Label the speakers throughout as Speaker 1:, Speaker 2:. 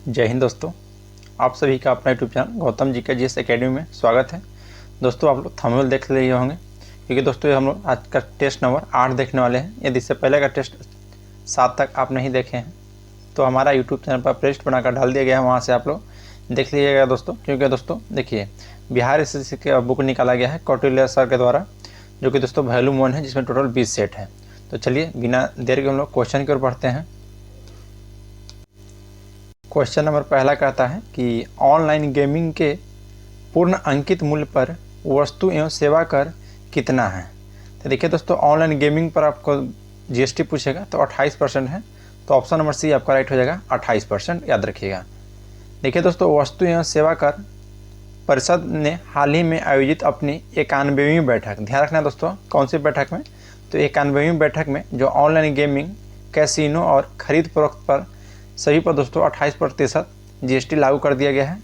Speaker 1: जय हिंद दोस्तों, आप सभी का अपना यूट्यूब चैनल गौतम जी का जीएस एकेडमी में स्वागत है। दोस्तों आप लोग थंबनेल देख लिए होंगे क्योंकि दोस्तों हम लोग आज का टेस्ट नंबर 8 देखने वाले हैं। यदि इससे पहले का टेस्ट 7 तक आप नहीं देखे हैं तो हमारा यूट्यूब चैनल पर प्लेलिस्ट बनाकर डाल दिया गया है, वहाँ से आप लोग देख लीजिएगा दोस्तों। क्योंकि दोस्तों देखिए, बिहार एसएससी का बुक निकाला गया है कौटिल्य सर के द्वारा, जो कि दोस्तों वॉल्यूम 1 है, जिसमें टोटल 20 सेट है। तो चलिए बिना देर के हम लोग क्वेश्चन की ओर बढ़ते हैं। क्वेश्चन नंबर पहला कहता है कि ऑनलाइन गेमिंग के पूर्ण अंकित मूल्य पर वस्तु एवं सेवा कर कितना है। तो देखिए दोस्तों, ऑनलाइन गेमिंग पर आपको जीएसटी पूछेगा तो 28% है, तो ऑप्शन नंबर सी आपका राइट हो जाएगा, 28%। याद रखिएगा। देखिए दोस्तों, वस्तु एवं सेवा कर परिषद ने हाल ही में आयोजित अपनी 91वीं बैठक, ध्यान रखना दोस्तों कौन सी बैठक में, तो 91वीं बैठक में जो ऑनलाइन गेमिंग, कैसीनो और खरीद फरोख्त पर सभी पर दोस्तों 28% जीएसटी लागू कर दिया गया है।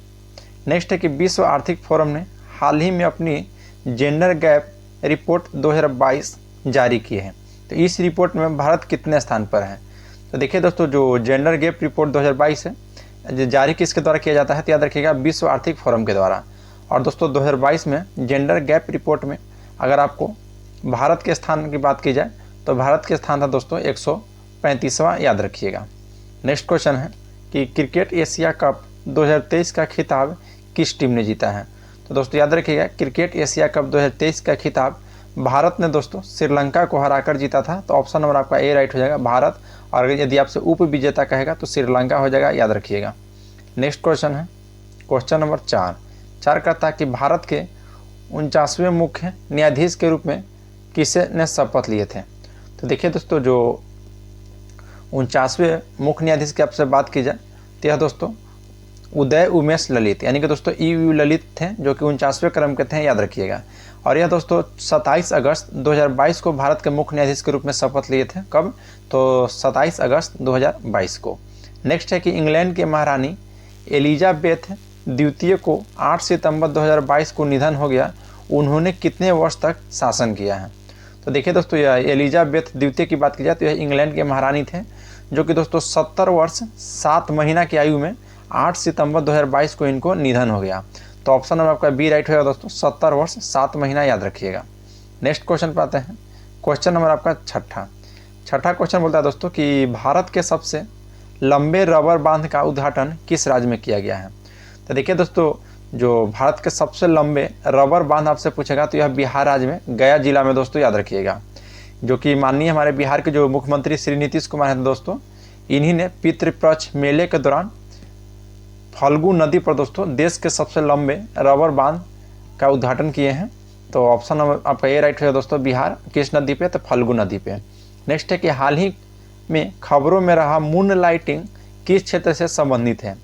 Speaker 1: नेक्स्ट है कि विश्व आर्थिक फोरम ने हाल ही में अपनी जेंडर गैप रिपोर्ट 2022 जारी की है। तो इस रिपोर्ट में भारत कितने स्थान पर है। तो देखिए दोस्तों, जो जेंडर गैप रिपोर्ट 2022 है, जो जारी किसके द्वारा किया जाता है, तो याद रखिएगा विश्व आर्थिक फोरम के द्वारा। और दोस्तों 2022 में जेंडर गैप रिपोर्ट में अगर आपको भारत के स्थान की बात की जाए तो भारत के स्थान था दोस्तों 135वां, याद रखिएगा। नेक्स्ट क्वेश्चन है कि क्रिकेट एशिया कप 2023 का खिताब किस टीम ने जीता है। तो दोस्तों याद रखिएगा, क्रिकेट एशिया कप 2023 का खिताब भारत ने दोस्तों श्रीलंका को हराकर जीता था। तो ऑप्शन नंबर आपका ए राइट हो जाएगा, भारत। और यदि आपसे उप विजेता कहेगा तो श्रीलंका हो जाएगा, याद रखिएगा। नेक्स्ट क्वेश्चन है क्वेश्चन नंबर 4 कहता है कि भारत के 49वें मुख्य न्यायाधीश के रूप में किसे ने शपथ लिए थे। तो देखिए दोस्तों, जो 49वें मुख्य न्यायाधीश की आपसे बात की जाए तो यह दोस्तों उदय उमेश ललित, यानी कि दोस्तों यू ललित थे, जो कि 49वें क्रम के थे, याद रखिएगा। और यह दोस्तों 27 अगस्त 2022 को भारत के मुख्य न्यायाधीश के रूप में शपथ लिए थे। कब, तो 27 अगस्त 2022 को। नेक्स्ट है कि इंग्लैंड के महारानी एलिजाबेथ द्वितीय को 8 सितंबर 2022 को निधन हो गया। उन्होंने कितने वर्ष तक शासन किया है। तो देखिए दोस्तों, यह एलिजाबेथ द्वितीय की बात की जाए तो यह इंग्लैंड के महारानी थे, जो कि दोस्तों 70 वर्ष 7 महीना की आयु में 8 सितंबर 2022 को इनको निधन हो गया। तो ऑप्शन नंबर आपका बी राइट होगा दोस्तों, 70 वर्ष 7 महीना, याद रखिएगा। नेक्स्ट क्वेश्चन पर आते हैं। क्वेश्चन नंबर आपका छठा क्वेश्चन बोलता है दोस्तों कि भारत के सबसे लंबे रबर बांध का उद्घाटन किस राज्य में किया गया है। तो देखिए दोस्तों, जो भारत के सबसे लंबे रबर बांध आपसे पूछेगा तो यह बिहार राज्य में गया जिला में दोस्तों, याद रखिएगा। जो कि माननीय हमारे बिहार के जो मुख्यमंत्री श्री नीतीश कुमार हैं दोस्तों, इन्हीं ने पितृपक्ष मेले के दौरान फल्गु नदी पर दोस्तों देश के सबसे लंबे रबर बांध का उद्घाटन किए हैं। तो ऑप्शन नंबर आपका ए राइट है दोस्तों, बिहार। किस नदी पे, तो फल्गु नदी पे। नेक्स्ट है कि हाल ही में खबरों में रहा मून लाइटिंग किस क्षेत्र से संबंधित है।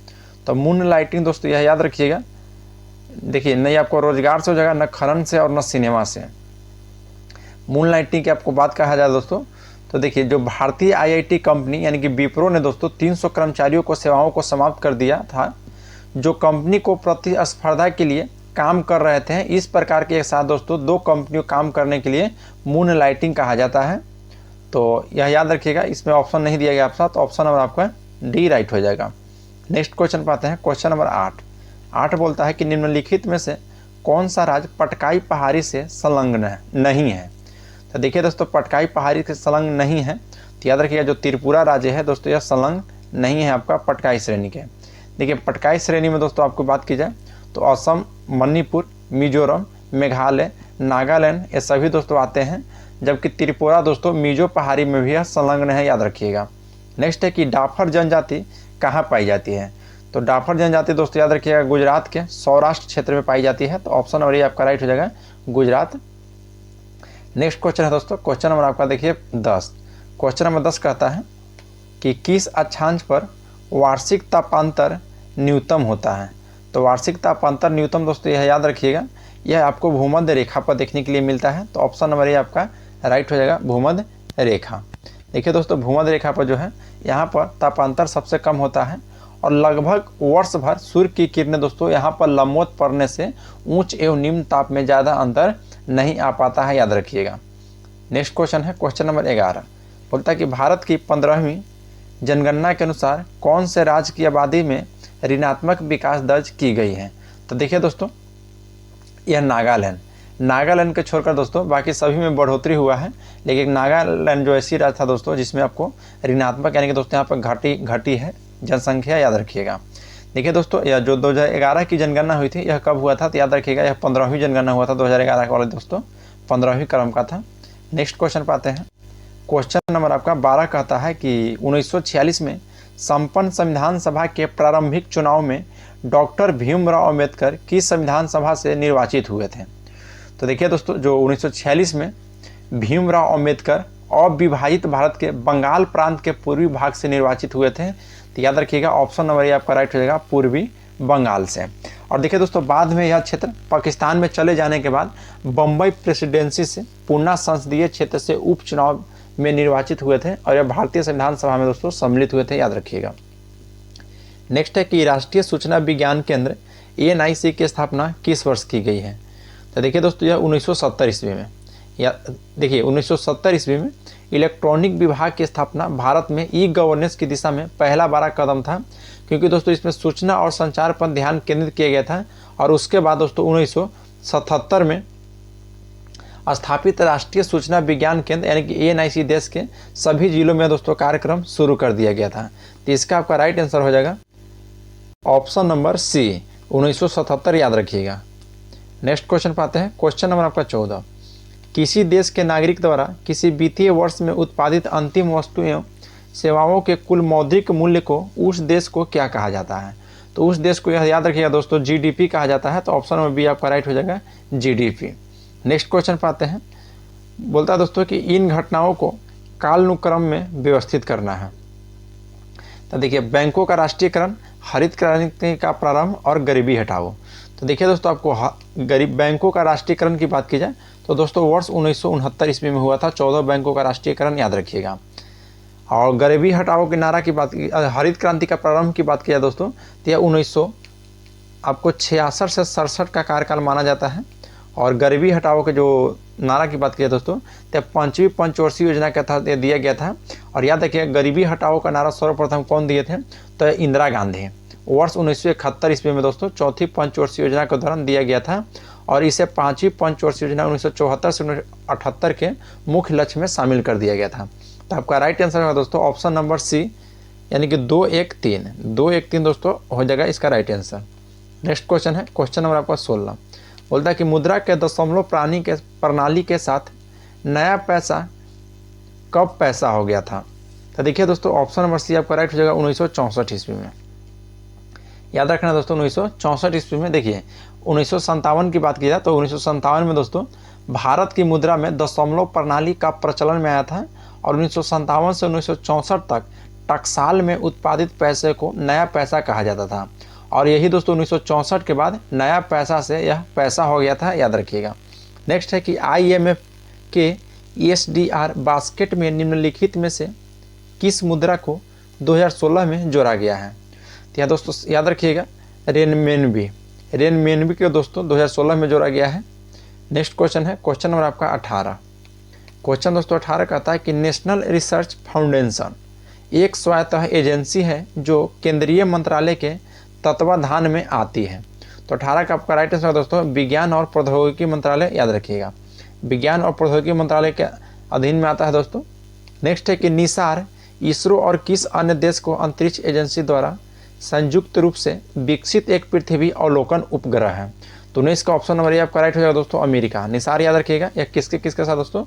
Speaker 1: तो मून लाइटिंग दोस्तों यह याद रखिएगा, देखिए नहीं आपको रोजगार से हो जाएगा, न खनन से और न सिनेमा से। मून लाइटिंग की आपको बात कहा जाए दोस्तों, तो देखिए जो भारतीय आईआईटी कंपनी यानी कि विप्रो ने दोस्तों 300 कर्मचारियों को सेवाओं को समाप्त कर दिया था, जो कंपनी को प्रतिस्पर्धा के लिए काम कर रहे थे। इस प्रकार के एक साथ दोस्तों 2 कंपनियों काम करने के लिए मून लाइटिंग कहा जाता है। तो यह याद रखिएगा, इसमें ऑप्शन नहीं दिया गया आपका, तो ऑप्शन नंबर आपका डी राइट हो जाएगा। नेक्स्ट क्वेश्चन पाते हैं क्वेश्चन नंबर 8 बोलता है कि निम्नलिखित में से कौन सा राज्य पटकाई पहाड़ी से संलग्न नहीं है। तो देखिए दोस्तों, पटकाई पहाड़ी से संलग्न नहीं है, तो याद रखिएगा जो त्रिपुरा राज्य है दोस्तों, यह संलग्न नहीं है आपका पटकाई श्रेणी के। देखिए पटकाई श्रेणी में दोस्तों आपको बात की जाए तो असम, मणिपुर, मिजोरम, मेघालय, नागालैंड, ये सभी दोस्तों आते हैं, जबकि त्रिपुरा दोस्तों मिजो पहाड़ी में भी संलग्न है, याद रखिएगा। नेक्स्ट है कि डाफर जनजाति कहाँ पाई जाती है। तो डाफर जनजाति दोस्तों याद रखिएगा गुजरात के सौराष्ट्र क्षेत्र में पाई जाती है। तो ऑप्शन नंबर ये आपका राइट हो जाएगा, गुजरात। नेक्स्ट क्वेश्चन है दोस्तों, क्वेश्चन नंबर आपका देखिए 10। क्वेश्चन नंबर 10 कहता है कि किस अक्षांश पर वार्षिक तापांतर न्यूनतम होता है। तो वार्षिक तापांतर न्यूनतम दोस्तों यह याद रखिएगा, यह आपको भूमध्य रेखा पर देखने के लिए मिलता है। तो ऑप्शन नंबर ये आपका राइट हो जाएगा, भूमध्य रेखा। देखिए दोस्तों, भूमध्य रेखा पर जो है यहाँ पर तापांतर सबसे कम होता है और लगभग वर्ष भर सूर्य की किरणें दोस्तों यहाँ पर लंबवत पड़ने से उच्च एवं निम्न ताप में ज़्यादा अंतर नहीं आ पाता है, याद रखिएगा। नेक्स्ट क्वेश्चन है क्वेश्चन नंबर 11, बोलता है कि भारत की 15वीं जनगणना के अनुसार कौन से राज्य की आबादी में ऋणात्मक विकास दर्ज की गई है। तो देखिए दोस्तों, यह नागालैंड को छोड़कर दोस्तों बाकी सभी में बढ़ोतरी हुआ है, लेकिन नागालैंड जो ऐसी राज्य था दोस्तों जिसमें आपको ऋणात्मक यानी कि दोस्तों यहाँ पर घटी है जनसंख्या, याद रखिएगा। देखिए दोस्तों, यह जो 2011 की जनगणना हुई थी, यह कब हुआ था? तो याद रखिएगा, यह 15वीं जनगणना हुआ था 2011 का वाला दोस्तों, 15वीं क्रम का था। नेक्स्ट क्वेश्चन पाते हैं। क्वेश्चन नंबर आपका 12 कहता है कि 1946 में संपन्न संविधान सभा के प्रारंभिक चुनाव में डॉक्टर भीमराव अंबेडकर किस संविधान सभा से निर्वाचित हुए थे? तो देखिए दोस्तों, जो 1946 में भीमराव अंबेडकर अविभाजित भारत के बंगाल प्रांत के पूर्वी भाग से निर्वाचित हुए थे। तो याद रखिएगा, ऑप्शन नंबर ये आपका राइट हो जाएगा, पूर्वी बंगाल से। और देखिए दोस्तों, बाद में यह क्षेत्र पाकिस्तान में चले जाने के बाद बम्बई प्रेसिडेंसी से पूना संसदीय क्षेत्र से उपचुनाव में निर्वाचित हुए थे और यह भारतीय संविधान सभा में दोस्तों सम्मिलित हुए थे, याद रखिएगा। नेक्स्ट है कि राष्ट्रीय सूचना विज्ञान केंद्र ANIC की स्थापना किस वर्ष की गई है? तो देखिए दोस्तों, यह 1970 ईस्वी में, या देखिए 1970 ईस्वी में इलेक्ट्रॉनिक विभाग की स्थापना भारत में ई-गवर्नेंस की दिशा में पहला बड़ा कदम था, क्योंकि दोस्तों इसमें सूचना और संचार पर ध्यान केंद्रित किया गया था। और उसके बाद दोस्तों 1977 में स्थापित राष्ट्रीय सूचना विज्ञान केंद्र यानी कि ANIC देश के सभी जिलों में दोस्तों कार्यक्रम शुरू कर दिया गया था। तो इसका आपका राइट आंसर हो जाएगा ऑप्शन नंबर सी, 1977, याद रखिएगा। नेक्स्ट क्वेश्चन पाते हैं। क्वेश्चन नंबर आपका 14, किसी देश के नागरिक द्वारा किसी वित्तीय वर्ष में उत्पादित अंतिम वस्तु एवं सेवाओं के कुल मौद्रिक मूल्य को उस देश को क्या कहा जाता है? तो उस देश को यह याद रखिएगा दोस्तों, GDP कहा जाता है। तो ऑप्शन नंबर बी आपका राइट हो जाएगा, GDP। नेक्स्ट क्वेश्चन पाते हैं। बोलता है दोस्तों कि इन घटनाओं को कालानुक्रम में व्यवस्थित करना है। तो देखिए, बैंकों का राष्ट्रीयकरण, हरित क्रांति का प्रारंभ और गरीबी हटाओ। तो देखिए दोस्तों, आपको बैंकों का राष्ट्रीयकरण की बात की जाए तो दोस्तों वर्ष 1969 ईस्वी में हुआ था 14 बैंकों का राष्ट्रीयकरण, याद रखिएगा। और गरीबी हटाओ के नारा की बात की, हरित क्रांति का प्रारंभ की बात की जाए दोस्तों, तो यह 1966 से 67 का कार्यकाल माना जाता है। और गरीबी हटाओ के जो नारा की बात की जाए दोस्तों, तो 5वीं पंचवर्षीय योजना के तहत दिया गया था। और याद रखिए, गरीबी हटाओ का नारा सर्वप्रथम कौन दिए थे? तो इंदिरा गांधी, वर्ष 1971 ईस्वी में दोस्तों चौथी पंचवर्षीय योजना के दौरान दिया गया था। और इसे 5वीं पंचवर्षीय योजना 1974 से 1978 के मुख्य लक्ष्य में शामिल कर दिया गया था। तो आपका राइट आंसर है दोस्तों ऑप्शन नंबर सी, यानी कि 213 दोस्तों हो जाएगा इसका राइट आंसर। नेक्स्ट क्वेश्चन है, क्वेश्चन नंबर आपका 16, बोलता है कि मुद्रा के दशमलव प्रणाली के साथ नया पैसा कब पैसा हो गया था? तो देखिए दोस्तों, ऑप्शन नंबर सी आपका राइट हो जाएगा 1964 ईस्वी में। याद रखना दोस्तों, 1964 ईस्वी में। देखिए 1957 की बात की जाए तो 1957 में दोस्तों भारत की मुद्रा में दशमलव प्रणाली का प्रचलन में आया था। और 1957 से 1964 तक टकसाल में उत्पादित पैसे को नया पैसा कहा जाता था। और यही दोस्तों 1964 के बाद नया पैसा से यह पैसा हो गया था, याद रखिएगा। नेक्स्ट है कि IMF के ESDR बास्केट में निम्नलिखित में से किस मुद्रा को 2016 में जोड़ा गया है? तो यह दोस्तों याद रखिएगा, रेनमेनबी के दोस्तों 2016 में जोड़ा गया है। नेक्स्ट क्वेश्चन है, क्वेश्चन नंबर आपका 18। क्वेश्चन दोस्तों 18 कहता है कि नेशनल रिसर्च फाउंडेशन एक स्वायत्त एजेंसी है जो केंद्रीय मंत्रालय के तत्वाधान में आती है। तो 18 का आपका राइट आंसर दोस्तों विज्ञान और प्रौद्योगिकी मंत्रालय, याद रखिएगा, विज्ञान और प्रौद्योगिकी मंत्रालय के अधीन में आता है दोस्तों। नेक्स्ट है कि निसार इसरो और किस अन्य देश को अंतरिक्ष एजेंसी द्वारा संयुक्त रूप से विकसित एक पृथ्वी अवलोकन उपग्रह है? तो 19 का ऑप्शन नंबर ये आपका राइट हो जाएगा दोस्तों, अमेरिका। निसार याद रखिएगा, यह किसके साथ दोस्तों?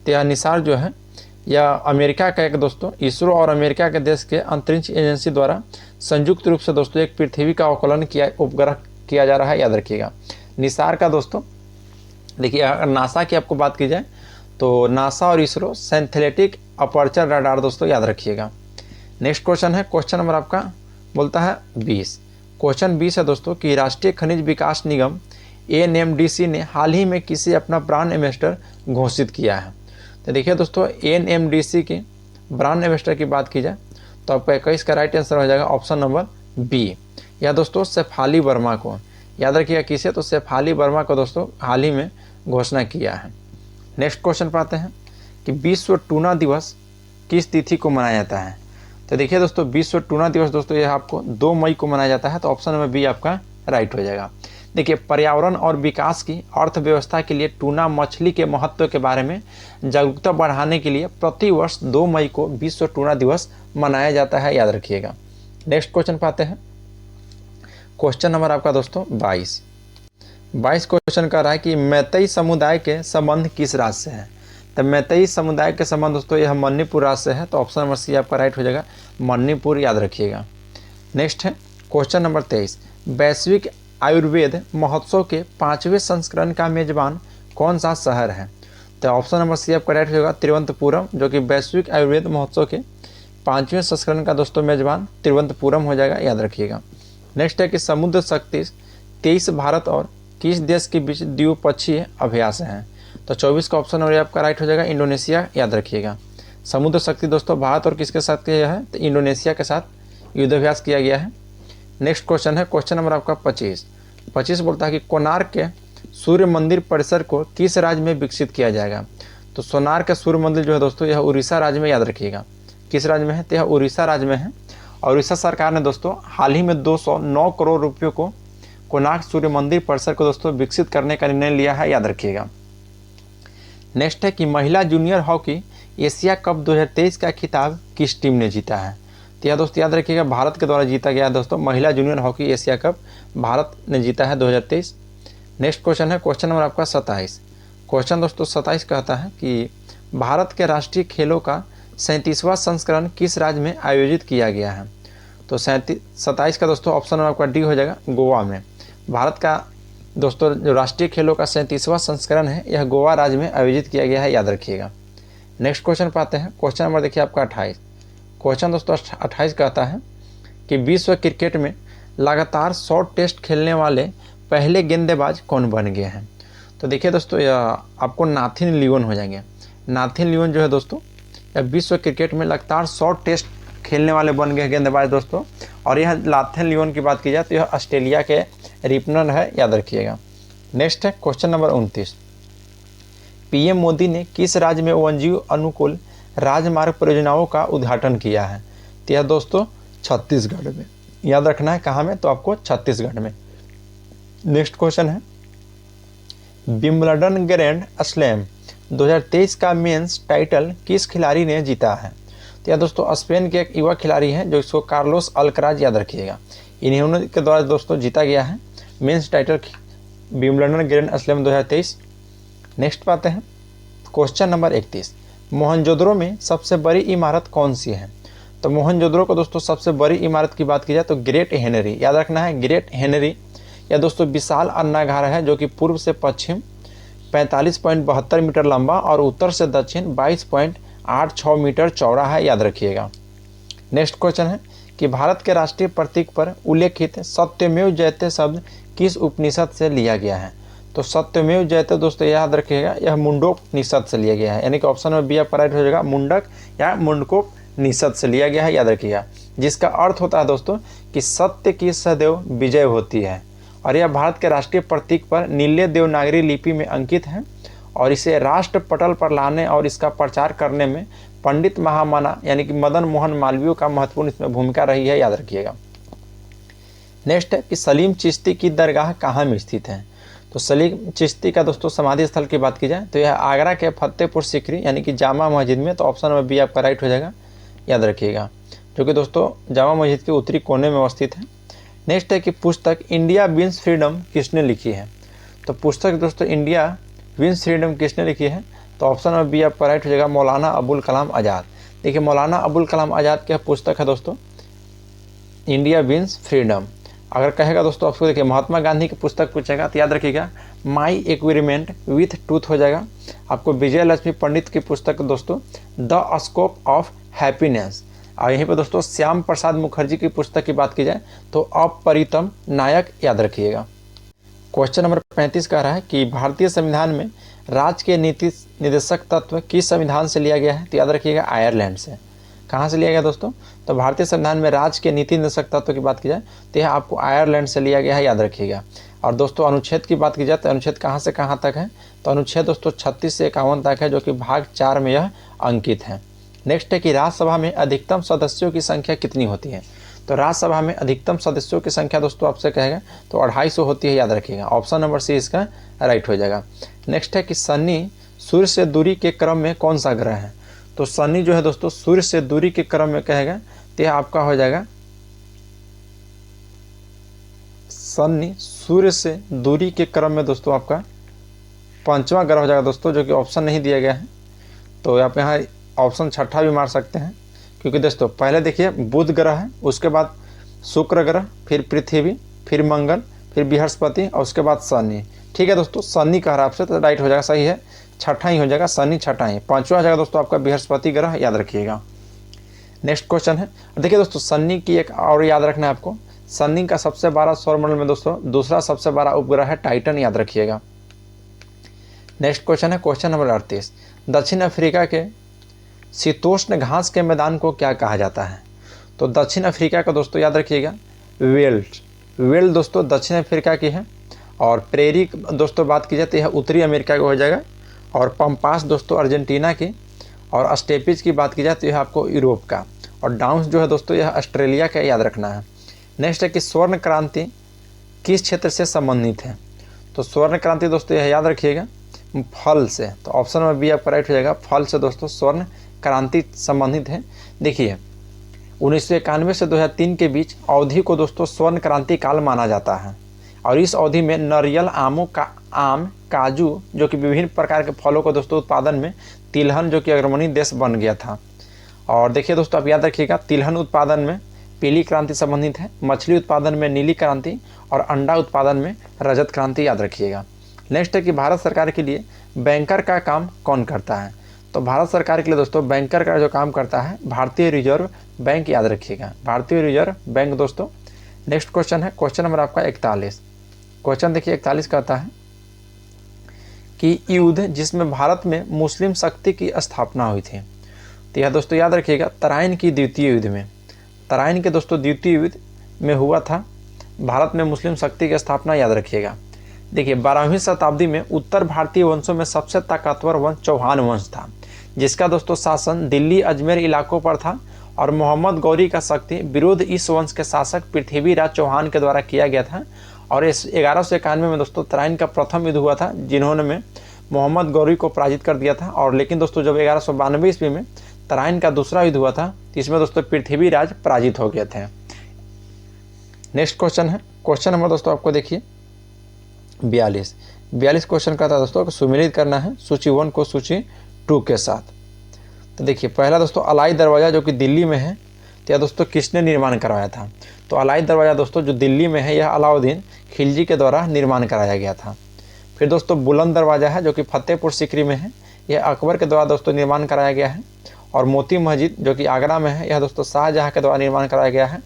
Speaker 1: तो यह निसार जो है यह अमेरिका का एक दोस्तों इसरो और अमेरिका के देश के अंतरिक्ष एजेंसी द्वारा संयुक्त रूप से दोस्तों एक पृथ्वी का अवलोकन किया उपग्रह किया जा रहा है, याद रखिएगा। निसार का दोस्तों देखिए, अगर नासा की आपको बात की जाए तो नासा और इसरो सिंथेटिक अपर्चर रडार दोस्तों, याद रखिएगा। नेक्स्ट क्वेश्चन है, क्वेश्चन नंबर आपका बोलता है 20। क्वेश्चन 20 है दोस्तों कि राष्ट्रीय खनिज विकास निगम NMDC ने हाल ही में किसे अपना ब्रांड एम्बेसडर घोषित किया है? तो देखिए दोस्तों, NMDC के ब्रांड एम्बेसडर की बात की जाए तो आपका 21 का राइट आंसर हो जाएगा ऑप्शन नंबर बी, या दोस्तों शेफाली वर्मा को, याद रखिएगा किसे? तो शेफाली वर्मा को दोस्तों हाल ही में घोषणा किया है। नेक्स्ट क्वेश्चन पाते हैं कि विश्व टूना दिवस किस तिथि को मनाया जाता है? तो देखिए दोस्तों, विश्व टूना दिवस दोस्तों यह आपको 2 मई को मनाया जाता है। तो ऑप्शन नंबर बी आपका राइट हो जाएगा। देखिए, पर्यावरण और विकास की अर्थव्यवस्था के लिए टूना मछली के महत्व के बारे में जागरूकता बढ़ाने के लिए प्रतिवर्ष 2 मई को विश्व टूना दिवस मनाया जाता है, याद रखिएगा। नेक्स्ट क्वेश्चन पाते हैं। क्वेश्चन नंबर आपका दोस्तों 22 क्वेश्चन कर रहा है कि मैतेई समुदाय के संबंध किस राज्य से है। तो मैतेई समुदाय के संबंध दोस्तों यह मणिपुर राज्य से है। तो ऑप्शन नंबर सी आपका राइट हो जाएगा, मणिपुर, याद रखिएगा। नेक्स्ट है क्वेश्चन नंबर 23, वैश्विक आयुर्वेद महोत्सव के 5वें संस्करण का मेजबान कौन सा शहर है। तो ऑप्शन नंबर सी आपका राइट हो जाएगा, तिरुवनंतपुरम, जो कि वैश्विक आयुर्वेद महोत्सव के 5वें संस्करण का दोस्तों मेजबान तिरुवनंतपुरम हो जाएगा, याद रखिएगा। नेक्स्ट है कि समुद्र शक्ति 23 भारत और किस देश के बीच द्विपक्षीय अभ्यास है। तो 24 का ऑप्शन और आपका राइट हो जाएगा, इंडोनेशिया, याद रखिएगा। समुद्र शक्ति दोस्तों भारत और किसके साथ किया है, तो इंडोनेशिया के साथ युद्धाभ्यास किया गया है। नेक्स्ट क्वेश्चन है क्वेश्चन नंबर आपका 25 बोलता है कि कोणार्क के सूर्य मंदिर परिसर को किस राज्य में विकसित किया जाएगा। तो कोणार्क के सूर्य मंदिर जो है दोस्तों यह उड़ीसा राज्य में, याद रखिएगा। किस राज्य में है, तो यह उड़ीसा राज्य में है। और उड़ीसा सरकार ने दोस्तों हाल ही में 209 करोड़ रुपयों को कोणार्क सूर्य मंदिर परिसर को दोस्तों विकसित करने का निर्णय लिया है, याद रखिएगा। नेक्स्ट है कि महिला जूनियर हॉकी एशिया कप 2023 का खिताब किस टीम ने जीता है। तो यह दोस्तों याद रखिएगा, भारत के द्वारा जीता गया है दोस्तों। महिला junior hockey Asia cup Bharat ने जीता है 2023। नेक्स्ट क्वेश्चन है क्वेश्चन नंबर आपका 27। क्वेश्चन दोस्तों 27 कहता है कि भारत के राष्ट्रीय खेलों का 37वां संस्करण किस राज्य में आयोजित किया गया है। तो 27 का दोस्तों ऑप्शन आपका डी हो जाएगा, गोवा में। भारत का दोस्तों जो राष्ट्रीय खेलों का 37वां संस्करण है यह गोवा राज्य में आयोजित किया गया है, याद रखिएगा। नेक्स्ट क्वेश्चन पाते हैं। क्वेश्चन नंबर देखिए आपका 28। क्वेश्चन दोस्तों 28 कहता है कि विश्व क्रिकेट में लगातार 100 टेस्ट खेलने वाले पहले गेंदबाज कौन बन गए हैं। तो देखिए दोस्तों यह आपको नाथिन लियोन हो जाएंगे। नाथिन लियोन जो है दोस्तों यह विश्व क्रिकेट में लगातार 100 टेस्ट खेलने वाले बन गए गेंदबाज दोस्तों। और यह नाथिन लियोन की बात की जाए तो यह ऑस्ट्रेलिया के रिपनर है, याद रखिएगा। नेक्स्ट है क्वेश्चन नंबर 29। पीएम मोदी ने किस राज्य में वन्यजीव अनुकूल राजमार्ग परियोजनाओं का उद्घाटन किया है। तो यह दोस्तों छत्तीसगढ़ में, याद रखना है कहाँ में, तो आपको छत्तीसगढ़ में। नेक्स्ट क्वेश्चन है विंबलडन ग्रैंड स्लैम 2023 का मेंस टाइटल किस खिलाड़ी ने जीता है। तो यह दोस्तों स्पेन के एक युवा खिलाड़ी हैं जो इसको कार्लोस अल्कराज, याद रखिएगा। इन्हीं के द्वारा दोस्तों जीता गया है men's title Wimbledon grand slam 2023। Next पाते हैं क्वेश्चन नंबर 31। मोहनजोदड़ो में सबसे बड़ी इमारत कौन सी है। तो मोहनजोदड़ो को दोस्तों सबसे बड़ी इमारत की बात की जाए तो ग्रेट हेनरी, याद रखना है, ग्रेट हेनरी। यह दोस्तों विशाल अन्नागार है जो कि पूर्व से पश्चिम 45.72 मीटर लंबा और उत्तर से दक्षिण 22.86 मीटर चौड़ा है, याद रखिएगा। नेक्स्ट क्वेश्चन है कि भारत के राष्ट्रीय प्रतीक पर उल्लेखित सत्यमेव जयते शब्द किस उपनिषद से लिया गया है। तो सत्यमेव जयते दोस्तों याद रखिएगा यह मुंडकोपनिषद से लिया गया है, यानी कि ऑप्शन में बी आपका राइट हो जाएगा, मुंडक या मुंडकोपनिषद से लिया गया है, याद रखिएगा। जिसका अर्थ होता है दोस्तों कि सत्य की सदैव विजय होती है। और यह भारत के राष्ट्रीय प्रतीक पर नीले देवनागरी लिपि में अंकित है और इसे राष्ट्र पटल पर लाने और इसका प्रचार करने में पंडित महामना यानी कि मदन मोहन मालवीय का महत्वपूर्ण इसमें भूमिका रही है, याद रखिएगा। नेक्स्ट है कि सलीम चिश्ती की दरगाह कहाँ में स्थित है। तो सलीम चिश्ती का दोस्तों समाधि स्थल की बात की जाए तो यह आगरा के फतेहपुर सीकरी यानी कि जामा मस्जिद में। तो ऑप्शन नंबर बी आपका राइट हो जाएगा, याद रखिएगा, जो कि दोस्तों जामा मस्जिद के उत्तरी कोने में अवस्थित है। नेक्स्ट है कि पुस्तक इंडिया विंस फ्रीडम किसने लिखी है। तो पुस्तक दोस्तों इंडिया विंस फ्रीडम किसने लिखी है। तो ऑप्शन नंबर बी आपका राइट हो जाएगा, मौलाना अबुल कलाम आज़ाद। देखिए मौलाना अबुल कलाम आज़ाद की पुस्तक है दोस्तों इंडिया विंस फ्रीडम। अगर कहेगा दोस्तों आपको देखिए महात्मा गांधी की पुस्तक पूछेगा तो याद रखिएगा माई एक्सपेरिमेंट विथ ट्रूथ हो जाएगा। आपको विजय लक्ष्मी पंडित की पुस्तक दोस्तों द स्कोप ऑफ हैप्पीनेस। और यहीं पर दोस्तों श्याम प्रसाद मुखर्जी की पुस्तक की बात की जाए तो अपरितम नायक, याद रखिएगा। क्वेश्चन नंबर 35 कह रहा है कि भारतीय संविधान में राज्य के नीति निर्देशक तत्व किस संविधान से लिया गया है। तो याद रखिएगा आयरलैंड से। कहाँ से लिया गया दोस्तों, तो भारतीय संविधान में राज्य के नीति निर्देशक तत्व की बात की जाए तो यह आपको आयरलैंड से लिया गया है, याद रखिएगा। और दोस्तों अनुच्छेद की बात की जाए तो अनुच्छेद कहाँ से कहाँ तक है। तो अनुच्छेद दोस्तों 36 से 51 तक है जो कि भाग 4 में यह अंकित है। नेक्स्ट है कि राज्यसभा में अधिकतम सदस्यों की संख्या कितनी होती है। तो राज्यसभा में अधिकतम सदस्यों की संख्या दोस्तों आपसे कहेगा तो 250 होती है, याद रखिएगा। ऑप्शन नंबर सी इसका राइट हो जाएगा। नेक्स्ट है कि शनि सूर्य से दूरी के क्रम में कौन सा ग्रह है। तो शनि जो है दोस्तों सूर्य से दूरी के क्रम में कहेगा तो यह आपका हो जाएगा, शनि सूर्य से दूरी के क्रम में दोस्तों आपका 5वां ग्रह हो जाएगा दोस्तों, जो कि ऑप्शन नहीं दिया गया है। तो आप यहाँ ऑप्शन 6 भी मार सकते हैं, क्योंकि दोस्तों पहले देखिए बुध ग्रह है, उसके बाद शुक्र ग्रह, फिर पृथ्वी, फिर मंगल, फिर बृहस्पति और उसके बाद शनि। ठीक है दोस्तों, शनि कह रहा है आपसे तो राइट हो जाएगा, सही है, 6ठा ही हो जाएगा, शनि 6ठा ही। 5वां हो जाएगा दोस्तों आपका बृहस्पति ग्रह, याद रखिएगा। नेक्स्ट क्वेश्चन है, देखिए दोस्तों शनि की एक और याद रखना है आपको, शनि का सबसे बड़ा सौरमंडल में दोस्तों दूसरा सबसे बड़ा उपग्रह है टाइटन, याद रखिएगा। नेक्स्ट क्वेश्चन है क्वेश्चन नंबर 38, दक्षिण अफ्रीका के शीतोष्ण घास के मैदान को क्या कहा जाता है। तो दक्षिण अफ्रीका का दोस्तों याद रखिएगा वेल्ड दोस्तों दक्षिण अफ्रीका की है, और प्रेरी दोस्तों बात की जाती है उत्तरी अमेरिका का हो जाएगा, और पंपास दोस्तों अर्जेंटीना की, और स्टेपिज की बात की जाए तो यह आपको यूरोप का, और डाउन्स जो है दोस्तों यह ऑस्ट्रेलिया का, याद रखना है। नेक्स्ट है कि स्वर्ण क्रांति किस क्षेत्र से संबंधित है। तो स्वर्ण क्रांति दोस्तों यह याद रखिएगा फल से, तो ऑप्शन नंबर बी आपका राइट हो जाएगा, फल से दोस्तों स्वर्ण क्रांति संबंधित है। देखिए 1991 से 2003 के बीच अवधि को दोस्तों स्वर्ण क्रांति काल माना जाता है, और इस अवधि में नारियल, आम, काजू जो कि विभिन्न प्रकार के फलों को दोस्तों उत्पादन में तिलहन जो कि अग्रणी देश बन गया था। और देखिए दोस्तों आप याद रखिएगा तिलहन उत्पादन में पीली क्रांति संबंधित है, मछली उत्पादन में नीली क्रांति, और अंडा उत्पादन में रजत क्रांति, याद रखिएगा। नेक्स्ट है कि भारत सरकार के लिए बैंकर का काम कौन करता है। तो भारत सरकार के लिए दोस्तों बैंकर का जो काम करता है भारतीय रिजर्व बैंक, याद रखिएगा, भारतीय रिजर्व बैंक दोस्तों। नेक्स्ट क्वेश्चन है क्वेश्चन नंबर आपका 41। क्वेश्चन देखिए 41 कहता है कि युद्ध जिसमें भारत में मुस्लिम शक्ति की स्थापना हुई थी। तो यह दोस्तों याद रखिएगा तराइन की द्वितीय युद्ध में, तराइन के दोस्तों द्वितीय युद्ध में हुआ था भारत में मुस्लिम शक्ति की स्थापना, याद रखिएगा। देखिए 12वीं शताब्दी में उत्तर भारतीय वंशों में सबसे ताकतवर वंश चौहान वंश था, जिसका दोस्तों शासन दिल्ली अजमेर इलाकों पर था, और मोहम्मद गौरी का शक्ति विरोध इस वंश के शासक पृथ्वीराज चौहान के द्वारा किया गया था। और इस 1191 में दोस्तों तराइन का प्रथम युद्ध हुआ था, जिन्होंने में मोहम्मद गौरी को पराजित कर दिया था। और लेकिन दोस्तों जब 1192 ईस्वी में तराइन का दूसरा युद्ध हुआ था, इसमें दोस्तों पृथ्वीराज पराजित हो गए थे। नेक्स्ट क्वेश्चन है क्वेश्चन नंबर दोस्तों आपको देखिए 42 क्वेश्चन का था दोस्तों, सुमेलित करना है सूची 1 को सूची 2 के साथ। तो देखिए पहला दोस्तों अलाई दरवाज़ा जो कि दिल्ली में है, तो यह दोस्तों किसने निर्माण करवाया था। तो अलाई दरवाज़ा दोस्तों जो दिल्ली में है यह अलाउद्दीन खिलजी के द्वारा निर्माण कराया गया था। फिर दोस्तों बुलंद दरवाज़ा है जो कि फतेहपुर सीकरी में है, यह अकबर के द्वारा दोस्तों निर्माण कराया गया है। और मोती मस्जिद जो कि आगरा में है, यह दोस्तों शाहजहाँ के द्वारा निर्माण कराया गया है।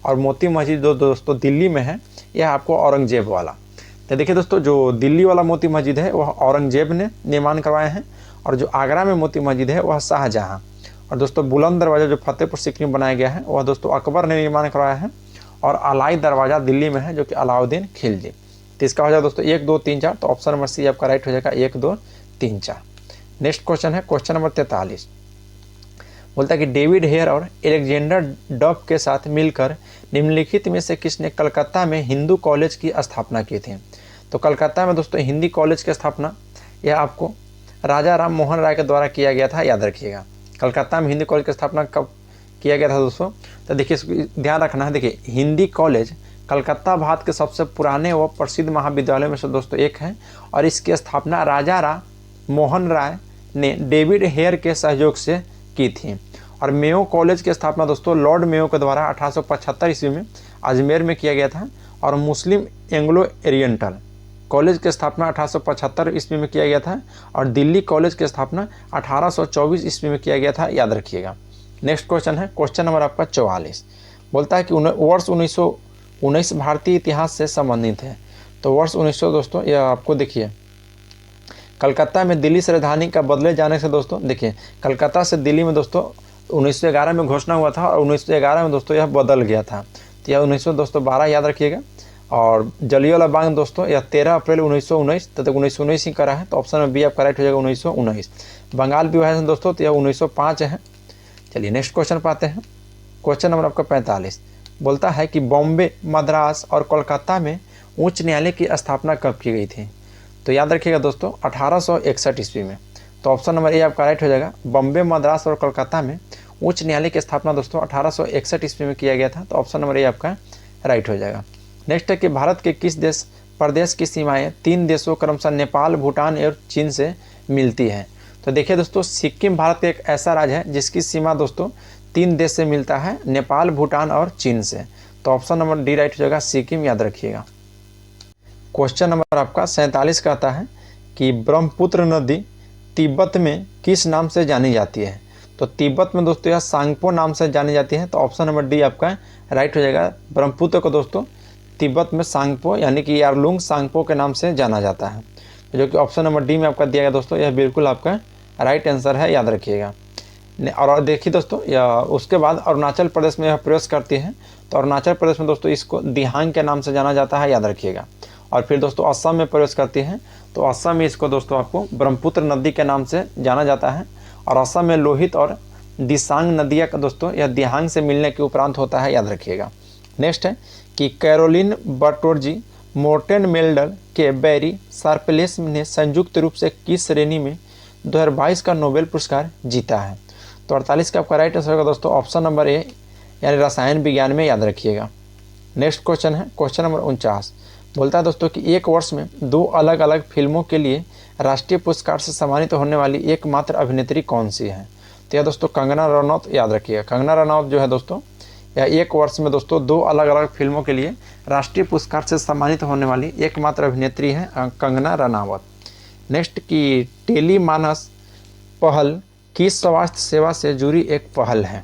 Speaker 1: और मोती मस्जिद जो दोस्तों दिल्ली में है, यह आपको औरंगजेब वाला। तो देखिए दोस्तों जो दिल्ली वाला मोती मस्जिद है वह औरंगजेब ने निर्माण करवाए हैं, और जो आगरा में मोती मस्जिद है वह शाहजहाँ। और दोस्तों बुलंद दरवाज़ा जो फतेहपुर सीकरी में बनाया गया है वह दोस्तों अकबर ने निर्माण करवाया है। और अलाई दरवाज़ा दिल्ली में है जो कि अलाउद्दीन खिलजी। तो इसका हो जाएगा दोस्तों 1, 2, 3, 4। तो ऑप्शन नंबर सी आपका राइट हो जाएगा 1, 2, 3, 4। नेक्स्ट क्वेश्चन है क्वेश्चन नंबर 43। बोलता है कि डेविड हेयर और एलेक्जेंडर डफ के साथ मिलकर निम्नलिखित में से किसने कलकत्ता में हिंदू कॉलेज की स्थापना की थी। तो कलकत्ता में दोस्तों हिंदी कॉलेज की स्थापना यह आपको राजा राम मोहन राय के द्वारा किया गया था, याद रखिएगा। कलकत्ता में हिंदी कॉलेज की स्थापना कब किया गया था दोस्तों। तो देखिए ध्यान रखना है, देखिए हिंदी कॉलेज कलकत्ता भारत के सबसे पुराने व प्रसिद्ध महाविद्यालयों में से दोस्तों एक है, और इसकी स्थापना राजा राम मोहन राय ने डेविड हेयर के सहयोग से की थी। और मेयो कॉलेज की स्थापना दोस्तों लॉर्ड मेयो के द्वारा 1875 ईस्वी में अजमेर में किया गया था। और मुस्लिम एंग्लो ओरिएंटल कॉलेज की स्थापना 1875 ईस्वी में किया गया था। और दिल्ली कॉलेज की स्थापना 1824 ईस्वी में किया गया था, याद रखिएगा। नेक्स्ट क्वेश्चन है क्वेश्चन नंबर आपका 44। बोलता है कि वर्ष 1919 भारतीय इतिहास से संबंधित है। तो वर्ष 1900 दोस्तों यह आपको देखिए कलकत्ता में दिल्ली से राजधानी का बदले जाने से दोस्तों देखिए कलकत्ता से दिल्ली में दोस्तों 1911 में घोषणा हुआ था, और 1911 में दोस्तों यह बदल गया था। तो यह 1912 याद रखिएगा। और जलियांवाला बाग दोस्तों यह 13 अप्रैल 1919 तक 1919 ही करा है। तो ऑप्शन में बी आपका राइट हो जाएगा 1919। बंगाल विभाजन दोस्तों तो यह 1905 है। चलिए नेक्स्ट क्वेश्चन पाते हैं। क्वेश्चन नंबर आपका 45 बोलता है कि बॉम्बे, मद्रास और कोलकाता में उच्च न्यायालय की स्थापना कब की गई थी? तो याद रखिएगा दोस्तों 1861 ईस्वी में। तो ऑप्शन नंबर ए आपका राइट हो जाएगा। बॉम्बे, मद्रास और कोलकाता में उच्च न्यायालय की स्थापना दोस्तों 1861 ईस्वी में किया गया था। तो ऑप्शन नंबर ए आपका राइट हो जाएगा। नेक्स्ट है कि भारत के किस प्रदेश की सीमाएं 3 देशों क्रमशः नेपाल, भूटान और चीन से मिलती हैं? तो देखिए दोस्तों, सिक्किम भारत का एक ऐसा राज्य है जिसकी सीमा दोस्तों 3 देश से मिलता है, नेपाल, भूटान और चीन से। तो ऑप्शन नंबर डी राइट हो जाएगा, सिक्किम, याद रखिएगा। क्वेश्चन नंबर आपका 47 कहता है कि ब्रह्मपुत्र नदी तिब्बत में किस नाम से जानी जाती है? तो तिब्बत में दोस्तों यह सांगपो नाम से जानी जाती है। तो ऑप्शन नंबर डी आपका राइट हो जाएगा। ब्रह्मपुत्र को दोस्तों तिब्बत में सांगपो यानी कि यारलुंग सांगपो के नाम से जाना जाता है, जो कि ऑप्शन नंबर डी में आपका दिया गया दोस्तों, यह बिल्कुल आपका राइट आंसर है, याद रखिएगा। और देखिए दोस्तों, यह उसके बाद अरुणाचल प्रदेश में यह प्रवेश करती है। तो अरुणाचल प्रदेश में दोस्तों इसको दिहांग के नाम से जाना जाता है, याद रखिएगा। और फिर दोस्तों असम में प्रवेश करती है। तो असम में इसको दोस्तों आपको ब्रह्मपुत्र नदी के नाम से जाना जाता है। और असम में लोहित और दिसांग नदियाँ का दोस्तों यह दिहांग से मिलने के उपरांत होता है, याद रखिएगा। नेक्स्ट है कि कैरोलिन बर्टोल्जी मोर्टेन मेल्डर के बैरी शार्पलेस ने संयुक्त रूप से किस श्रेणी में 2022 का नोबेल पुरस्कार जीता है? तो 48 का आपका राइट आंसर होगा दोस्तों ऑप्शन नंबर ए यानी रसायन विज्ञान में, याद रखिएगा। नेक्स्ट क्वेश्चन है क्वेश्चन नंबर 49 बोलता है दोस्तों कि एक वर्ष में 2 अलग अलग फिल्मों के लिए राष्ट्रीय पुरस्कार से सम्मानित होने वाली एकमात्र अभिनेत्री कौन सी है? तो यह दोस्तों कंगना रनौत, याद रखिएगा। कंगना रनौत जो है दोस्तों यह एक वर्ष में दोस्तों 2 अलग अलग फिल्मों के लिए राष्ट्रीय पुरस्कार से सम्मानित होने वाली एकमात्र अभिनेत्री है कंगना रनावत। नेक्स्ट की टेलीमानस पहल किस स्वास्थ्य सेवा से जुड़ी एक पहल है?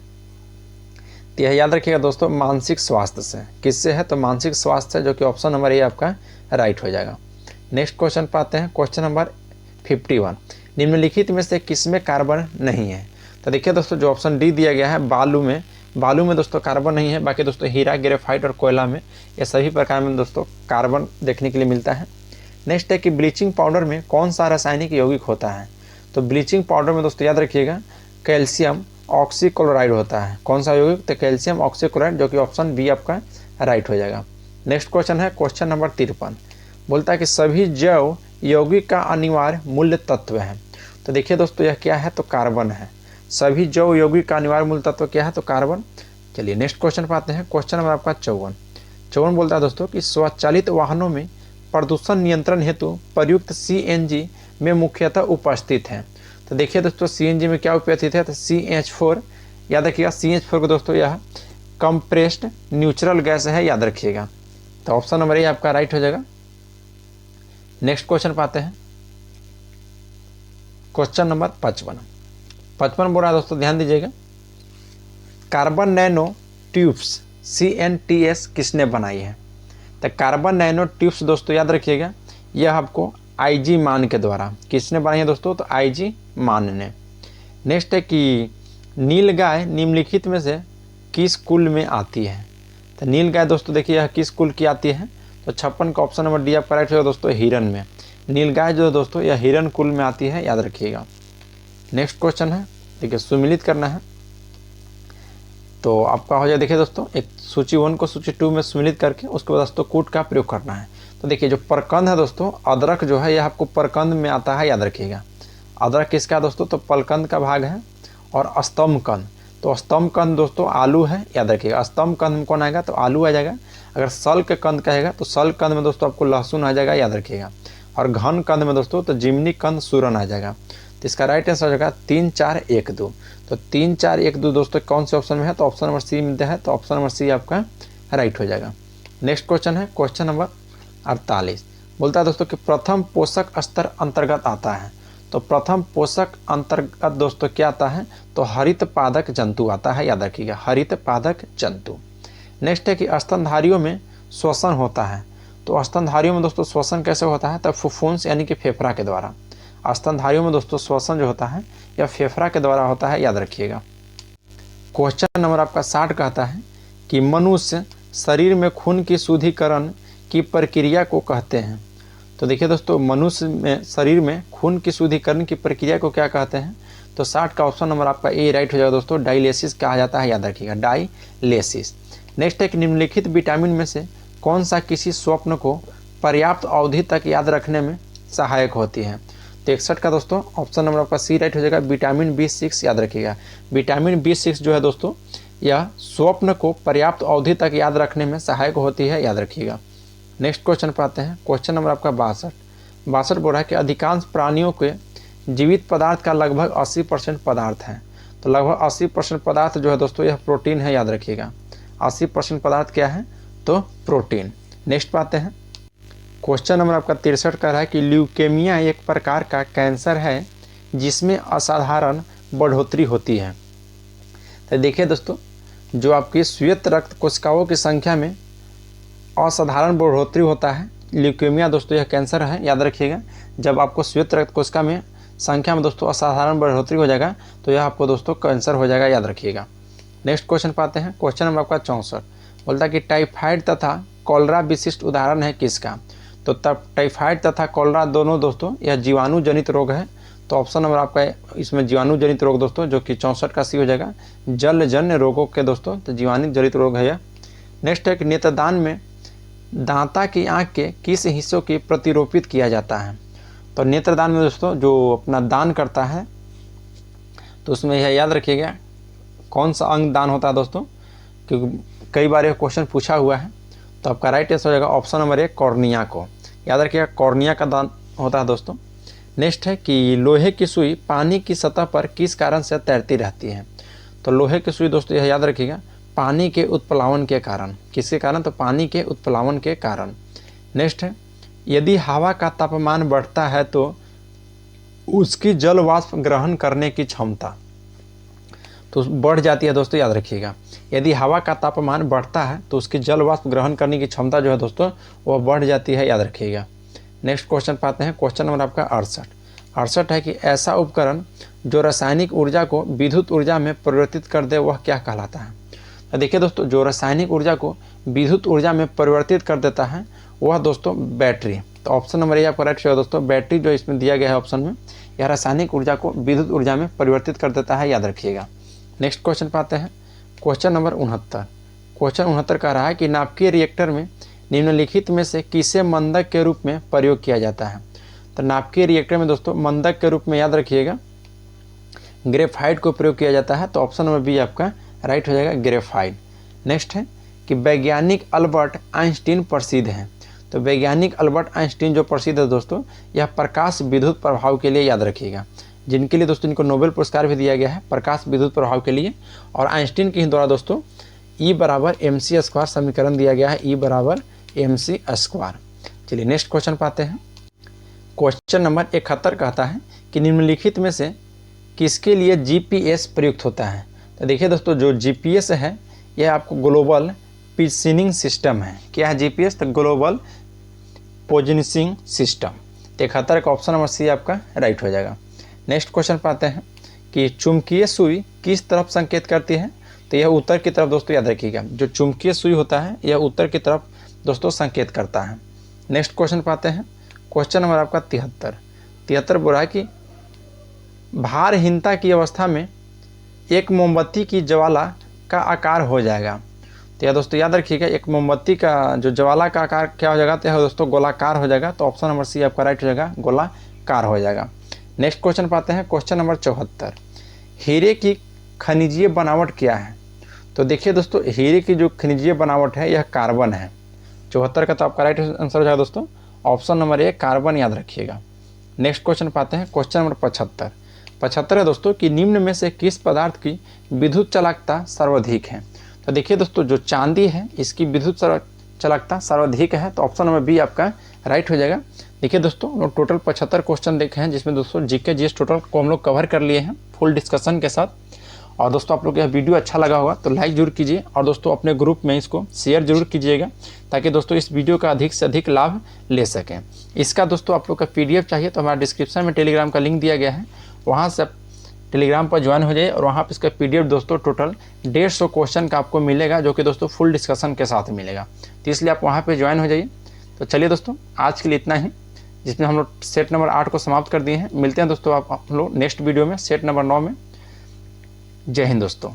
Speaker 1: तो यह याद रखिएगा दोस्तों मानसिक स्वास्थ्य से। किससे है? तो मानसिक स्वास्थ्य से, जो कि ऑप्शन नंबर ए आपका राइट हो जाएगा। नेक्स्ट क्वेश्चन पाते हैं क्वेश्चन नंबर 51 निम्नलिखित में से किसमें कार्बन नहीं है? तो देखिए दोस्तों जो ऑप्शन डी दिया गया है बालू में दोस्तों कार्बन नहीं है। बाकी दोस्तों हीरा, ग्रेफाइट और कोयला में ये सभी प्रकार में दोस्तों कार्बन देखने के लिए मिलता है। नेक्स्ट है कि ब्लीचिंग पाउडर में कौन सा रासायनिक यौगिक होता है? तो ब्लीचिंग पाउडर में दोस्तों याद रखिएगा कैल्शियम ऑक्सीक्लोराइड होता है। कौन सा यौगिक? तो कैल्शियम ऑक्सीक्लोराइड, जो कि ऑप्शन बी आपका राइट हो जाएगा। नेक्स्ट क्वेश्चन है क्वेश्चन नंबर 53 बोलता है कि सभी जैव यौगिक का अनिवार्य मूल्य तत्व है। तो देखिए दोस्तों यह क्या है? तो कार्बन है। सभी जैव यौगिक का अनिवार्य मूल तत्व क्या है? तो कार्बन। चलिए नेक्स्ट क्वेश्चन पाते हैं क्वेश्चन नंबर आपका 54 बोलता है दोस्तों कि स्वचालित वाहनों में प्रदूषण नियंत्रण हेतु प्रयुक्त CNG में मुख्यतः उपस्थित हैं। तो देखिए दोस्तों CNG में क्या उपस्थित है? तो CH4, याद रखिएगा। CH4 को दोस्तों यह कंप्रेस्ड न्यूट्रल गैस है, याद रखिएगा। तो ऑप्शन नंबर ए आपका राइट हो जाएगा। नेक्स्ट क्वेश्चन पाते हैं क्वेश्चन नंबर 55 बोल रहा है दोस्तों, ध्यान दीजिएगा। कार्बन नैनो ट्यूब्स CNTS किसने बनाई है? तो कार्बन नैनो ट्यूब्स दोस्तों याद रखिएगा यह आपको IG मान के द्वारा किसने बनाई है दोस्तों? तो IG मान ने। नेक्स्ट है कि नीलगाय निम्नलिखित में से किस कुल में आती है? तो नीलगाय दोस्तों देखिए यह किस कुल की आती है? तो 56 का ऑप्शन नंबर डी आपका राइट होगा दोस्तों, हिरन में। नीलगाय जो दोस्तों यह हिरन कुल में आती है, याद रखिएगा। नेक्स्ट क्वेश्चन है देखिए सुमिलित करना है तो आपका हो जाए। देखिए दोस्तों एक सूची 1 को सूची 2 में सुमिलित करके उसके बाद दोस्तों कूट का प्रयोग करना है। तो देखिए जो प्रकंद है दोस्तों, अदरक जो है यह आपको प्रकंद में आता है, याद रखिएगा। अदरक किसका दोस्तों? तो पलकंद का भाग है। और स्तंभकंद, तो स्तंभकंद दोस्तों आलू है, याद रखिएगा। स्तंभकंद में कौन आएगा? तो आलू आ जाएगा। अगर सल के कंद कहेगा तो सल कंद में दोस्तों आपको लहसुन आ जाएगा, याद रखिएगा। और घन कंद में दोस्तों तो जिमनी कंद सूरन आ जाएगा। तो इसका राइट आंसर हो जाएगा 3, 4, 1, 2। तो 3, 4, 1, 2 दोस्तों कौन से ऑप्शन में है? तो ऑप्शन नंबर सी में है। तो ऑप्शन नंबर सी आपका राइट हो जाएगा। नेक्स्ट क्वेश्चन है क्वेश्चन नंबर 48 बोलता है दोस्तों कि प्रथम पोषक स्तर अंतर्गत आता है। तो प्रथम पोषक अंतर्गत दोस्तों क्या आता है? तो हरित पादक जंतु आता है, याद रखिएगा। हरित पादक जंतु। नेक्स्ट है कि स्तनधारियों में श्वसन होता है। तो स्तनधारियों में दोस्तों श्वसन कैसे होता है? तो फुफ्फुस यानी कि फेफड़ा के द्वारा। स्तनधारियों में दोस्तों श्वसन जो होता है यह फेफड़ा के द्वारा होता है, याद रखिएगा। क्वेश्चन नंबर आपका 60 कहता है कि मनुष्य शरीर में खून की शुद्धिकरण की प्रक्रिया को कहते हैं। तो देखिए दोस्तों, मनुष्य में शरीर में खून की शुद्धिकरण की प्रक्रिया को क्या कहते हैं? तो 60 का ऑप्शन नंबर आपका ए राइट हो जाएगा दोस्तों। डायलिसिस कहा जाता है, याद रखिएगा, डायलिसिस। नेक्स्ट है कि निम्नलिखित विटामिन में से कौन सा किसी स्वप्न को पर्याप्त अवधि तक याद रखने में सहायक होती है? तो 61 का दोस्तों ऑप्शन नंबर आपका सी राइट हो जाएगा। विटामिन B6 याद रखिएगा। विटामिन B6 जो है दोस्तों, यह स्वप्न को पर्याप्त अवधि तक याद रखने में सहायक होती है, याद रखिएगा। नेक्स्ट क्वेश्चन पर आते हैं। क्वेश्चन नंबर आपका 62 बोल रहा है कि अधिकांश प्राणियों के जीवित पदार्थ का लगभग 80% पदार्थ है। तो लगभग 80% पदार्थ जो है दोस्तों, यह प्रोटीन है, याद रखिएगा। 80% पदार्थ क्या है? तो प्रोटीन। नेक्स्ट पे आते हैं। क्वेश्चन नंबर आपका 63 का है कि ल्यूकेमिया एक प्रकार का कैंसर है जिसमें असाधारण बढ़ोतरी होती है। तो देखिए दोस्तों, जो आपकी श्वेत रक्त कोशिकाओं की संख्या में असाधारण बढ़ोतरी होता है, ल्यूकेमिया दोस्तों यह कैंसर है, याद रखिएगा। जब आपको श्वेत रक्त कोशिका में संख्या में दोस्तों असाधारण बढ़ोतरी हो जाएगा तो यह आपको दोस्तों कैंसर हो जाएगा, याद रखिएगा। नेक्स्ट क्वेश्चन पाते हैं। क्वेश्चन नंबर आपका 64 बोलता है कि टाइफाइड तथा कॉलरा विशिष्ट उदाहरण है किसका? तो तब टाइफाइड तथा कॉलरा दोनों दोस्तों यह जीवाणु जनित रोग है। तो ऑप्शन नंबर आपका इसमें जीवाणु जनित रोग दोस्तों, जो कि 64 का सी हो जाएगा। जलजन्य रोगों के दोस्तों तो जीवाणु जनित रोग है यह। नेक्स्ट है कि नेत्रदान में दांता की आंख के किस हिस्सों की प्रतिरोपित किया जाता है? तो नेत्रदान में दोस्तों जो अपना दान करता है तो उसमें यह याद रखिएगा कौन सा अंग दान होता है दोस्तों, क्योंकि कई बार यह क्वेश्चन पूछा हुआ है। तो आपका राइट आंसर हो जाएगा ऑप्शन नंबर 1 कॉर्निया को, याद रखिएगा, कॉर्निया का दान होता है दोस्तों। नेक्स्ट है कि लोहे की सुई पानी की सतह पर किस कारण से तैरती रहती है? तो लोहे की सुई दोस्तों यह याद रखिएगा पानी के उत्प्लावन के कारण। किसके कारण? तो पानी के उत्प्लावन के कारण। नेक्स्ट है यदि हवा का तापमान बढ़ता है तो उसकी जल वाष्प ग्रहण करने की क्षमता तो बढ़ जाती है दोस्तों, याद रखिएगा। यदि हवा का तापमान बढ़ता है तो उसकी जल वाष्प ग्रहण करने की क्षमता जो है दोस्तों वह बढ़ जाती है, याद रखिएगा। नेक्स्ट क्वेश्चन पाते हैं। क्वेश्चन नंबर आपका 68 है कि ऐसा उपकरण जो रासायनिक ऊर्जा को विद्युत ऊर्जा में परिवर्तित कर दे वह क्या कहलाता है? तो देखिए दोस्तों, जो रासायनिक ऊर्जा को विद्युत ऊर्जा में परिवर्तित कर देता है वह दोस्तों बैटरी। तो ऑप्शन नंबर ए आपका राइट है दोस्तों। बैटरी जो इसमें दिया गया है ऑप्शन में, यह रासायनिक ऊर्जा को विद्युत ऊर्जा में परिवर्तित कर देता है, याद रखिएगा। नेक्स्ट क्वेश्चन पाते हैं। Question number 69। क्वेश्चन 69 कह रहा है कि नाभिकीय रिएक्टर में निम्नलिखित में से किसे मंदक के रूप में प्रयोग किया जाता है? तो नाभिकीय रिएक्टर में दोस्तों मंदक के रूप में याद रखिएगा ग्रेफाइट को प्रयोग किया जाता है। तो ऑप्शन नंबर बी आपका राइट हो जाएगा, ग्रेफाइट। नेक्स्ट है कि वैज्ञानिक अल्बर्ट आइंस्टीन प्रसिद्ध हैं। तो वैज्ञानिक अल्बर्ट आइंस्टीन जो प्रसिद्ध है दोस्तों, यह प्रकाश विद्युत प्रभाव के लिए, याद रखिएगा, जिनके लिए दोस्तों इनको नोबेल पुरस्कार भी दिया गया है प्रकाश विद्युत प्रभाव के लिए। और आइंस्टीन के ही द्वारा दोस्तों E = mc² समीकरण दिया गया है, E = mc²। चलिए नेक्स्ट क्वेश्चन पाते हैं। क्वेश्चन नंबर 71 कहता है कि निम्नलिखित में से किसके लिए GPS प्रयुक्त होता है? तो देखिए दोस्तों, जो GPS है यह आपको ग्लोबल पोजीशनिंग सिस्टम है। क्या है GPS? तो ग्लोबल पोजीशनिंग सिस्टम। 71 का ऑप्शन नंबर सी आपका राइट हो जाएगा। नेक्स्ट क्वेश्चन पाते हैं कि चुंबकीय सुई किस तरफ संकेत करती है? तो यह उत्तर की तरफ दोस्तों, याद रखिएगा। जो चुंबकीय सुई होता है यह उत्तर की तरफ दोस्तों संकेत करता है। नेक्स्ट क्वेश्चन पाते हैं। क्वेश्चन नंबर आपका 73 बोल रहा है कि भारहीनता की अवस्था में एक मोमबत्ती की ज्वाला का आकार हो जाएगा। तो यह दोस्तों याद रखिएगा, एक मोमबत्ती का जो ज्वाला का आकार क्या हो जाएगा? तो यह दोस्तों गोलाकार हो जाएगा। तो ऑप्शन नंबर सी आपका राइट हो जाएगा, गोलाकार हो जाएगा। नेक्स्ट क्वेश्चन पाते हैं। क्वेश्चन नंबर 74, हीरे की खनिजीय बनावट क्या है? तो देखिए दोस्तों, हीरे की जो खनिजीय बनावट है यह कार्बन है। 74 का तो आपका राइट आंसर हो जाएगा दोस्तों, ऑप्शन नंबर ए कार्बन, याद रखिएगा। नेक्स्ट क्वेश्चन पाते हैं। क्वेश्चन नंबर 75 है दोस्तों कि निम्न में से किस पदार्थ की विद्युत चालकता सर्वाधिक है? तो देखिए दोस्तों, जो चांदी है इसकी विद्युत चालकता सर्वाधिक है। तो ऑप्शन नंबर बी आपका राइट हो जाएगा। देखिए दोस्तों, टोटल 75 क्वेश्चन देखे हैं, जिसमें दोस्तों जीके जीएस टोटल को हम लोग कवर कर लिए हैं फुल डिस्कशन के साथ। और दोस्तों आप लोग यह वीडियो अच्छा लगा होगा तो लाइक जरूर कीजिए और दोस्तों अपने ग्रुप में इसको शेयर जरूर कीजिएगा, ताकि दोस्तों इस वीडियो का अधिक से अधिक लाभ ले सकें। इसका दोस्तों आप लोग का PDF चाहिए तो हमारा डिस्क्रिप्शन में टेलीग्राम का लिंक दिया गया है, वहाँ से टेलीग्राम पर ज्वाइन हो जाइए और वहाँ पर इसका PDF दोस्तों टोटल 150 क्वेश्चन का आपको मिलेगा, जो कि दोस्तों फुल डिस्कशन के साथ मिलेगा। तो इसलिए आप वहाँ पर ज्वाइन हो जाइए। तो चलिए दोस्तों, आज के लिए इतना ही। जिसमें हम लोग सेट नंबर 8 को समाप्त कर दिए हैं। मिलते हैं दोस्तों आप हम लोग नेक्स्ट वीडियो में सेट नंबर 9 में। जय हिंद दोस्तों।